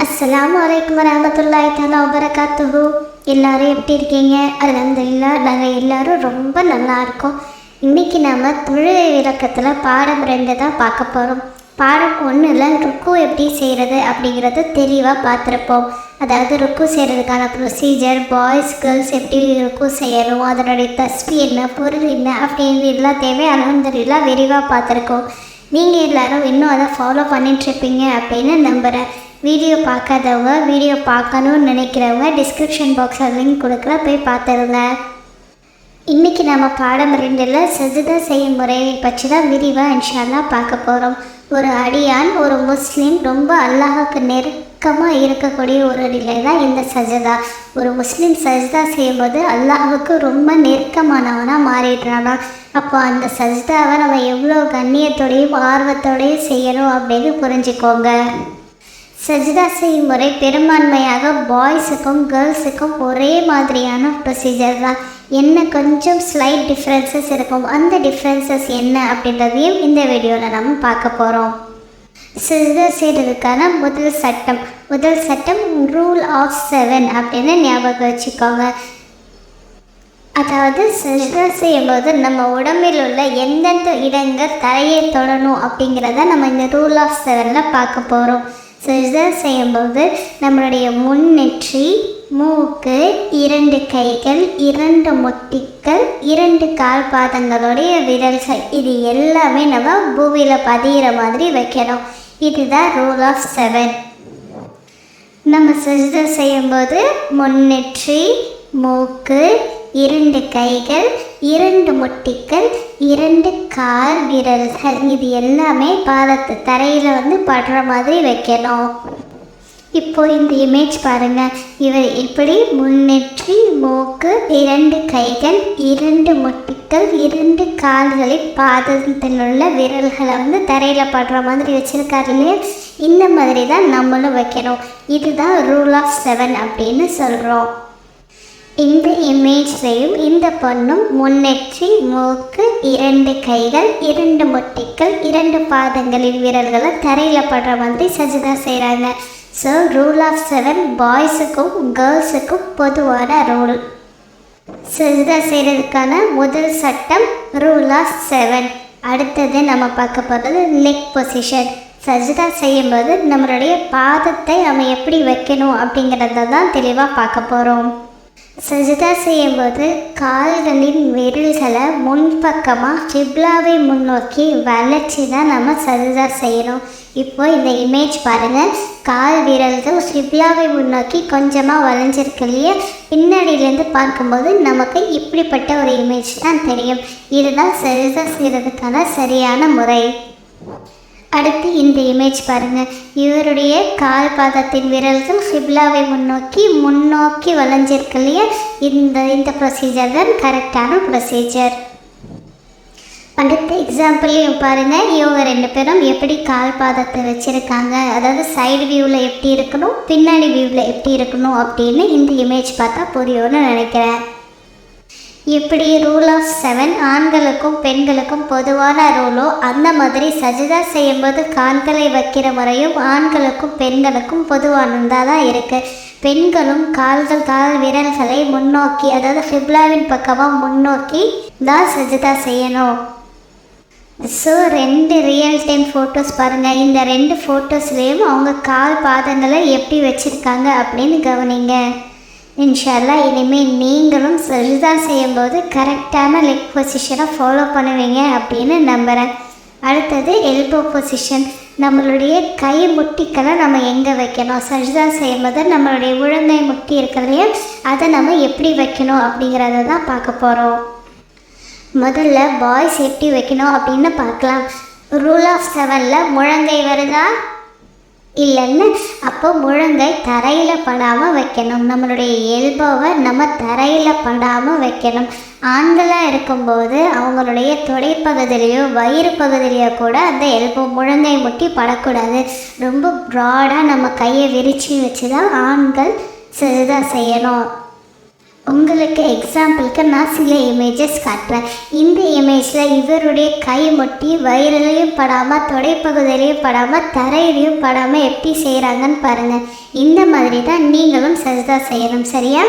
அஸ்ஸலாமு அலைக்கும் வரஹ்மத்துல்லாஹி தஆலா வபரகாத்துஹு. எல்லாரும் எப்படி இருக்கீங்க? அல்ஹம்துலில்லாஹ், நாங்கள் எல்லாரும் ரொம்ப நல்லா இருக்கோம். இன்றைக்கி நாம் தொழுகை விளக்கத்தில் பாடம் 2 தான் பார்க்க போகிறோம். பாடம் 1ல் ருக்கு எப்படி செய்கிறது அப்படிங்கிறத தெளிவாக பார்த்துருப்போம். அதாவது ருக்கு செய்கிறதுக்கான ப்ரொசீஜர், பாய்ஸ் கேர்ள்ஸ் எப்படி ருக்கு செய்யணும், அதனுடைய தஸ்பி என்ன, பொருள் என்ன அப்படிங்கிறது எல்லாத்தையுமே அல்ஹம்துலில்லாஹ் விரிவாக பார்த்துருக்கோம். நீங்கள் எல்லோரும் இன்னும் அதை ஃபாலோ பண்ணிட்டுருப்பீங்க அப்படின்னு நம்புகிறேன். வீடியோ பார்க்காதவங்க, வீடியோ பார்க்கணுன்னு நினைக்கிறவங்க டிஸ்கிரிப்ஷன் பாக்ஸில் லிங்க் கொடுக்குற போய் பார்த்துருங்க. இன்றைக்கி நம்ம பாடம் 2ல் சஜ்தா செய்யும் முறையை பற்றி தான் விரிவாக இன்ஷா அல்லாஹ் பார்க்க போகிறோம். ஒரு அடியான், ஒரு முஸ்லீம் ரொம்ப அல்லாஹுக்கு நெருக்கமாக இருக்கக்கூடிய ஒரு நிலை தான் இந்த சஜ்தா. ஒரு முஸ்லீம் சஜ்தா செய்யும்போது அல்லாஹுக்கு ரொம்ப நெருக்கமானவனாக மாறிடுறானா. அப்போ அந்த சஜ்தாவை நம்ம எவ்வளோ கண்ணியத்தோடையும் ஆர்வத்தோடையும் செய்யணும் அப்படின்னு புரிஞ்சுக்கோங்க. சஜ்தா செய்யும் முறை பெரும்பான்மையாக பாய்ஸுக்கும் கேர்ள்ஸுக்கும் ஒரே மாதிரியான ப்ரொசீஜர் தான். என்ன கொஞ்சம் ஸ்லைட் டிஃப்ரென்சஸ் இருக்கும். அந்த டிஃப்ரென்சஸ் என்ன அப்படின்றதையும் இந்த வீடியோவில் நம்ம பார்க்க போகிறோம். சஜ்தா செய்கிறதுக்கான முதல் சட்டம் ரூல் ஆஃப் 7 அப்படின்னு ஞாபகம் வச்சுக்கோங்க. அதாவது சஜ்தா செய்யும்போது நம்ம உடம்பில் உள்ள எந்தெந்த இடங்கள் தரையை தொடணும் அப்படிங்கிறத நம்ம இந்த ரூல் ஆஃப் 7ல் பார்க்க போகிறோம். சஜ்தா செய்யும்போது நம்மளுடைய முன்னெற்றி, மூக்கு, 2 கைகள், 2 முட்டிகள், 2 கால் பாதங்களுடைய விரல்கள், இது எல்லாமே நம்ம பூமியில் பதிகிற மாதிரி வைக்கணும். இதுதான் ரூல் ஆஃப் 7. நம்ம சஜ்தா செய்யும்போது முன்னெற்றி, மூக்கு, 2 கைகள், 2 முட்டிகள், 2 கால் விரல்கள், இது எல்லாமே பாதத்து தரையில் படுற மாதிரி வைக்கணும். இப்போ இந்த இமேஜ் பாருங்கள். இவர் இப்படி முன்னெற்றி, மூக்கு, 2 கைகள், 2 முட்டிகள், 2 கால்களில் பாதத்தில் உள்ள விரல்களை தரையில் படுற மாதிரி வச்சுருக்காரு இல்லையா? இந்த மாதிரி தான் நம்மளும் வைக்கணும். இதுதான் ரூல் ஆஃப் 7 அப்படின்னு சொல்கிறோம். இந்த இமேஜ்லையும் இந்த பொண்ணும் முன்னெற்றி, மூக்கு, 2 கைகள், 2 முட்டிகள், 2 பாதங்களின் விரல்களை தரையில் படுற மாதிரி சஜ்தா செய்கிறாங்க. ஸோ ரூல் ஆஃப் 7 பாய்ஸுக்கும் கேர்ள்ஸுக்கும் பொதுவான ரூல். சஜ்தா செய்கிறதுக்கான முதல் சட்டம் ரூல் ஆஃப் 7. அடுத்தது நம்ம பார்க்க போகிறது லெக் பொசிஷன். சஜ்தா செய்யும்போது நம்மளுடைய பாதத்தை நம்ம எப்படி வைக்கணும் அப்படிங்கிறத தான் தெளிவாக பார்க்க போகிறோம். சஜ்தா செய்யும்போது கால்களின் விரல்களை முன்பக்கமாக கிப்லாவை முன்னோக்கி வளைச்சி தான் நம்ம சஜ்தா செய்யணும். இப்போ இந்த இமேஜ் பாருங்கள். கால் விரல்கள் கிப்லாவை முன்னோக்கி கொஞ்சமாக வளைஞ்சிருக்கு இல்லையா? பின்னாடியிலேருந்து பார்க்கும்போது நமக்கு இப்படிப்பட்ட ஒரு இமேஜ் தான் தெரியும். இதுதான் சஜ்தா செய்கிறதுக்கான சரியான முறை. அடுத்து இந்த இமேஜ் பாருங்கள். இவருடைய கால் பாதத்தின் விரல்கள் கிப்லாவை முன்னோக்கி வளைஞ்சிருக்கு இல்லையா? இந்த ப்ரொசீஜர் தான் கரெக்டான ப்ரொசீஜர். அடுத்த எக்ஸாம்பிளையும் பாருங்கள். இவங்க 2 பேரும் எப்படி கால் பாதத்தை வச்சுருக்காங்க, அதாவது சைடு வியூவில் எப்படி இருக்கணும், பின்னாடி வியூவில் எப்படி இருக்கணும் அப்படின்னு இந்த இமேஜ் பார்த்தா புரியும்னு நினைக்கிறேன். எப்படி ரூல் ஆஃப் 7 ஆண்களுக்கும் பெண்களுக்கும் பொதுவான ரூலோ அந்த மாதிரி சஜ்தா செய்யும்போது கால்களை வைக்கிற முறையும் ஆண்களுக்கும் பெண்களுக்கும் பொதுவானதாக தான் இருக்குது. பெண்களும் கால் விரல்களை முன்னோக்கி, அதாவது கிப்லாவின் பக்கமாக முன்னோக்கி தான் சஜ்தா செய்யணும். ஸோ 2 ரியல் டைம் ஃபோட்டோஸ் பாருங்கள். இந்த 2 ஃபோட்டோஸ்லேயும் அவங்க கால் பாதங்களை எப்படி வச்சுருக்காங்க அப்படின்னு கவனிங்க. இன்ஷா அல்லாஹ் இனிமேல் நீங்களும் சஜ்தா செய்யும்போது கரெக்டான லெக் பொசிஷனை ஃபாலோ பண்ணுவீங்க அப்படின்னு நம்புகிறேன். அடுத்தது எல்போ பொசிஷன். நம்மளுடைய கை முட்டிகளை நம்ம எங்கே வைக்கணும்? சஜ்தா செய்யும்போது நம்மளுடைய முழங்கை முட்டி இருக்கிறதையே அதை நம்ம எப்படி வைக்கணும் அப்படிங்கிறத தான் பார்க்க போகிறோம். முதல்ல பாய்ஸ் எப்படி வைக்கணும் அப்படின்னு பார்க்கலாம். ரூல் ஆஃப் 7ல் முழங்கை வருதா இல்லைன்னு, அப்போ முழங்கை தரையில் படாமல் வைக்கணும். நம்மளுடைய எல்போவை நம்ம தரையில் படாமல் வைக்கணும். ஆண்களாக இருக்கும்போது அவங்களுடைய தொடைப்பகுதியிலையோ வயிறு பகுதியிலையோ கூட அந்த எல்போ முழங்கை முட்டி படக்கூடாது. ரொம்ப ப்ராடாக நம்ம கையை விரித்து வச்சு தான் ஆண்கள் சஜ்தா செய்யணும். உங்களுக்கு எக்ஸாம்பிளுக்கு நான் சில இமேஜஸ் காட்டுறேன். இந்த இமேஜில் இவருடைய கை முட்டி வயிறுலையும் படாமல் தொடைப்பகுதியிலையும் படாமல் தரையிலையும் படாமல் எப்படி செய்கிறாங்கன்னு பாருங்கள். இந்த மாதிரி தான் நீங்களும் சஜ்தா செய்யணும். சரியா?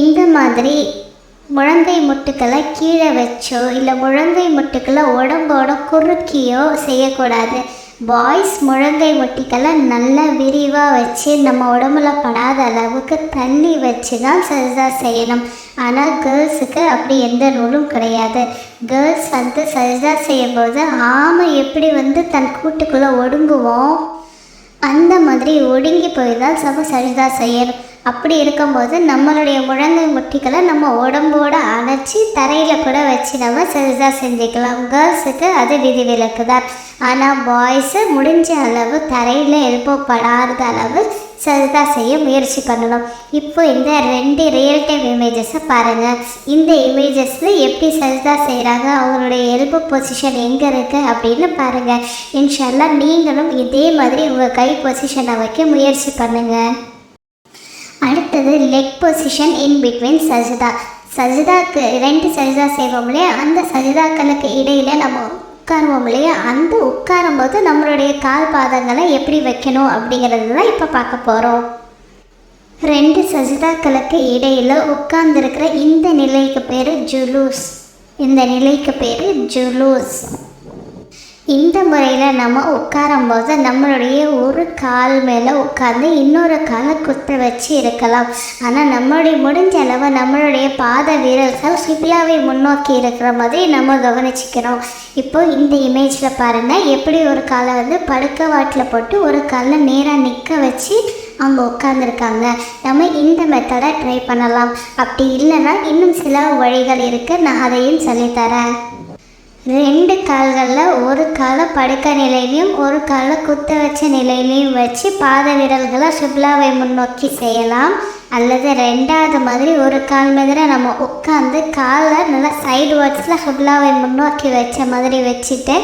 இந்த மாதிரி முழங்கை முட்டுக்களை கீழே வச்சோ இல்லை முழங்கை முட்டுக்களை உடம்போட குறுக்கியோ செய்யக்கூடாது. பாய்ஸ் முழங்கை முட்டிகளை நல்லா விரிவாக வச்சு நம்ம உடம்புல படாத அளவுக்கு தள்ளி வச்சு தான் சஜ்தா செய்யணும். ஆனால் கேர்ள்ஸுக்கு அப்படி எந்த ரூலும் கிடையாது. கேர்ள்ஸ் சஜ்தா செய்யும்போது ஆமை எப்படி தன் கூட்டுக்குள்ளே ஒடுங்குவோம் அந்த மாதிரி ஒடுங்கி போய் தான் சஜ்தா செய்யணும். அப்படி இருக்கும்போது நம்மளுடைய முழங்கை முட்டிகளை நம்ம உடம்போடு அணைச்சி தரையில் கூட வச்சு நம்ம சஜ்தா செஞ்சுக்கலாம். கேர்ள்ஸுக்கு அது விதிவிலக்கு தான். ஆனால் பாய்ஸு முடிஞ்ச அளவு தரையில் எழுப்பப்படாத அளவு சஜ்தா செய்ய முயற்சி பண்ணணும். இப்போ இந்த 2 ரியல் டைம் இமேஜஸை பாருங்கள். இந்த இமேஜஸில் எப்படி சஜ்தா செய்கிறாங்க, அவங்களுடைய எல்போ பொசிஷன் எங்கே இருக்குது அப்படின்னு பாருங்கள். இன்ஷால்லா நீங்களும் இதே மாதிரி உங்கள் கை பொசிஷனை வைக்க முயற்சி பண்ணுங்கள். அடுத்தது லெக் பொசிஷன் இன் பிட்வீன் சஜ்தா. சஜ்தாக்கு 2 சஜ்தா செய்வோம் இல்லையா, அந்த சஜ்தாக்களுக்கு இடையில் நம்ம உட்காருவோம் இல்லையா, அந்த உட்காரும்போது நம்மளுடைய கால் பாதங்களை எப்படி வைக்கணும் அப்படிங்கிறது தான் இப்போ பார்க்க போகிறோம். 2 சஜ்தாக்களுக்கு இடையில் உட்கார்ந்துருக்கிற இந்த நிலைக்கு பேர் ஜுலூஸ். இந்த நிலைக்கு பேர் ஜுலூஸ். இந்த முறையில் நம்ம உட்காரும்போது நம்மளுடைய ஒரு கால் மேலே உட்கார்ந்து இன்னொரு காலை குத்த வச்சு இருக்கலாம். ஆனால் நம்மளுடைய முடிஞ்ச அளவு நம்மளுடைய பாத வீரர்கள் கிப்லாவை முன்னோக்கி இருக்கிற மாதிரி நம்ம கவனிச்சிக்கிறோம். இப்போது இந்த இமேஜில் பாருங்கள், எப்படி ஒரு காலை படுக்க வாட்டில் போட்டு ஒரு காலை நேராக நிற்க வச்சு அவங்க உட்காந்துருக்காங்க. நம்ம இந்த மெத்தடை ட்ரை பண்ணலாம். அப்படி இல்லைன்னா இன்னும் சில வழிகள் இருக்குது, நான் அதையும் சொல்லித்தரேன். 2 கால்களில் ஒரு காலை படுக்க நிலையிலையும் ஒரு காலை குத்த வச்ச நிலையிலையும் வச்சு பாத விரல்களை கிப்லாவை முன்னோக்கி செய்யலாம். அல்லது 2வது மாதிரி ஒரு கால் மீது நம்ம உட்காந்து காலை நல்லா சைடு வேர்ட்ஸில் கிப்லாவை முன்னோக்கி வச்ச மாதிரி வச்சுட்டு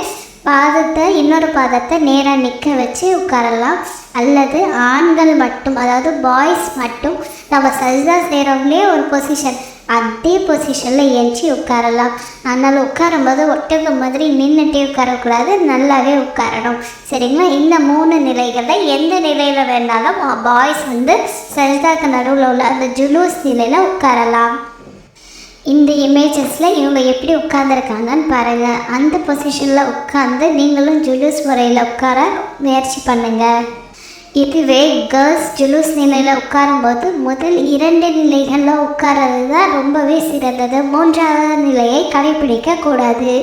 பாதத்தை இன்னொரு பாதத்தை நேராக நிற்க வச்சு உட்காரலாம். அல்லது ஆண்கள் மட்டும், அதாவது பாய்ஸ் மட்டும் நம்ம சஜ்தா செய்கிறவங்களே ஒரு பொசிஷன் அதே பொசிஷனில் எஞ்சி உட்காரலாம். அதனால் உட்காரும்போது ஒட்டகம் மாதிரி நின்றுட்டே உட்காரக்கூடாது, நல்லாவே உட்காரணும். சரிங்களா? இந்த 3 நிலைகளில் எந்த நிலையில் வேணாலும் பாய்ஸ் சஜ்தாக்கு நடுவில் உள்ள அந்த ஜுலூஸ் நிலையில் உட்காரலாம். இந்த இமேஜஸில் இவங்க எப்படி உட்காந்துருக்காங்கன்னு பாருங்கள். அந்த பொசிஷனில் உட்காந்து நீங்களும் ஜுலூஸ் முறையில் உட்கார முயற்சி பண்ணுங்கள். இதுவே கேர்ள்ஸ் ஜுலூஸ் நிலையில் உட்காரும்போது முதல் 2 நிலைகளில் உட்கார்றது தான் ரொம்பவே சிறந்தது. 3வது நிலையை கடைப்பிடிக்கக்கூடாது.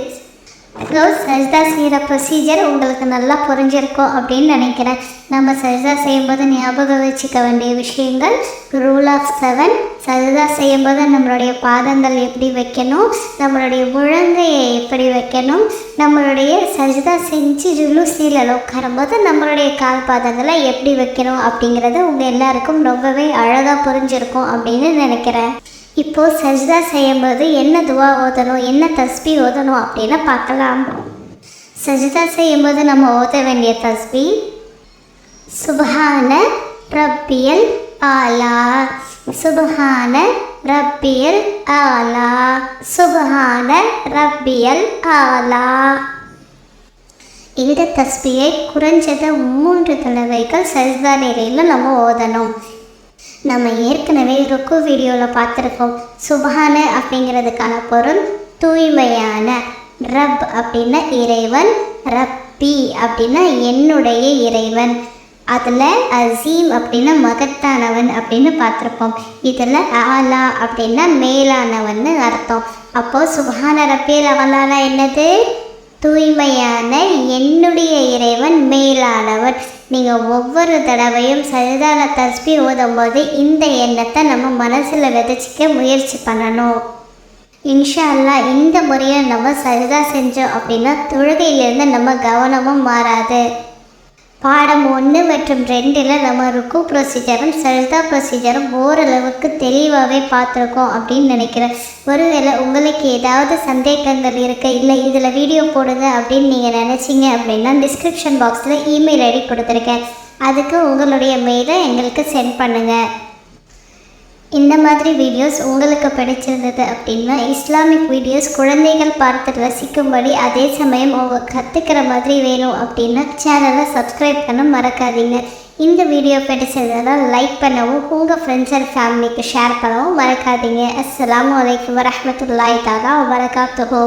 ஸோ சஜ்தா செய்கிற ப்ரொசீஜர் உங்களுக்கு நல்லா புரிஞ்சிருக்கும் அப்படின்னு நினைக்கிறேன். நம்ம சஜ்தா செய்யும்போது ஞாபகம் வச்சுக்க வேண்டிய விஷயங்கள்: ரூல் ஆஃப் 7. சஜ்தா செய்யும்போது நம்மளுடைய பாதங்கள் எப்படி வைக்கணும், நம்மளுடைய முழங்கையை எப்படி வைக்கணும், நம்மளுடைய சஜ்தா செஞ்சு ஜுலூஸ் நிலையில் உட்காரும்போது நம்மளுடைய கால் பாதங்களை எப்படி வைக்கணும் அப்படிங்கிறது உங்கள் எல்லாருக்கும் ரொம்பவே அழகாக புரிஞ்சிருக்கும் அப்படின்னு நினைக்கிறேன். இப்போது சஜ்தா செய்யும்போது என்ன துவா ஓதணும், என்ன தஸ்பீ ஓதணும் அப்படின்னு பார்க்கலாம். சஜ்தா செய்யும்போது நம்ம ஓத வேண்டிய தஸ்பீ: சுப்ஹான ரப்பியல் ஆலா, சுப்ஹான ரப்பியல் ஆலா, சுப்ஹான ரப்பியல் ஆலா. இந்த தஸ்பீயை குறைஞ்சது 3 தடவைகள் சஜ்தா நிலையில் நம்ம ஓதணும். நம்ம ஏற்கனவே ருக்கு வீடியோவில் பார்த்துருக்கோம். சுப்ஹான அப்படிங்கிறதுக்கான பொருள் தூய்மையான, ரப் அப்படின்னா இறைவன், ரப்பி அப்படின்னா என்னுடைய இறைவன், அதில் அசீம் அப்படின்னா மகத்தானவன் அப்படின்னு பார்த்துருப்போம். இதில் ஆலா அப்படின்னா மேலானவன்னு அர்த்தம். அப்போது சுப்ஹான ரப்பியல் ஆலானா என்னது? தூய்மையான என்னுடைய இறைவன், மேலானவன். நீங்கள் ஒவ்வொரு தடவையும் சஜ்தால தஸ்பீ ஓதும்போது இந்த எண்ணத்தை நம்ம மனசில் விதைச்சிக்க முயற்சி பண்ணணும். இன்ஷா அல்லாஹ் இந்த முறையை நம்ம சஜ்தா செஞ்சோம் அப்படின்னா தொழுகையிலேருந்து நம்ம கவனமும் மாறாது. பாடம் 1 மற்றும் 2ல் நம்ம ருக்கு ப்ரொசீஜரும் சஜ்தா ப்ரொசீஜரும் ஓரளவுக்கு தெளிவாகவே பார்த்துருக்கோம் அப்படின்னு நினைக்கிறேன். ஒருவேளை உங்களுக்கு ஏதாவது சந்தேகங்கள் இருக்குது, இல்லை இதில் வீடியோ போடுங்க அப்படின்னு நீங்கள் நினச்சிங்க அப்படின்னா டிஸ்கிரிப்ஷன் பாக்ஸில் இமெயில் ஐடி கொடுத்துருக்கேன். அதுக்கு உங்களுடைய மெயிலை எங்களுக்கு சென்ட் பண்ணுங்கள். இந்த மாதிரி வீடியோஸ் உங்களுக்கு பிடிச்சிருந்தது அப்படின்னா இஸ்லாமிக் வீடியோஸ் குழந்தைகள் பார்த்து ரசிக்கும்படி அதே சமயம் அவங்க கற்றுக்கிற மாதிரி வேணும் அப்படின்னா சேனலை சப்ஸ்கிரைப் பண்ண மறக்காதீங்க. இந்த வீடியோ பிடிச்சிருந்ததால் லைக் பண்ணவும் உங்கள் ஃப்ரெண்ட்ஸ் அண்ட் ஃபேமிலிக்கு ஷேர் பண்ணவும் மறக்காதீங்க. அஸ்ஸலாமு அலைக்கும் வரஹ்மத்துல்லாஹி தஆலா வபரகாத்துஹு.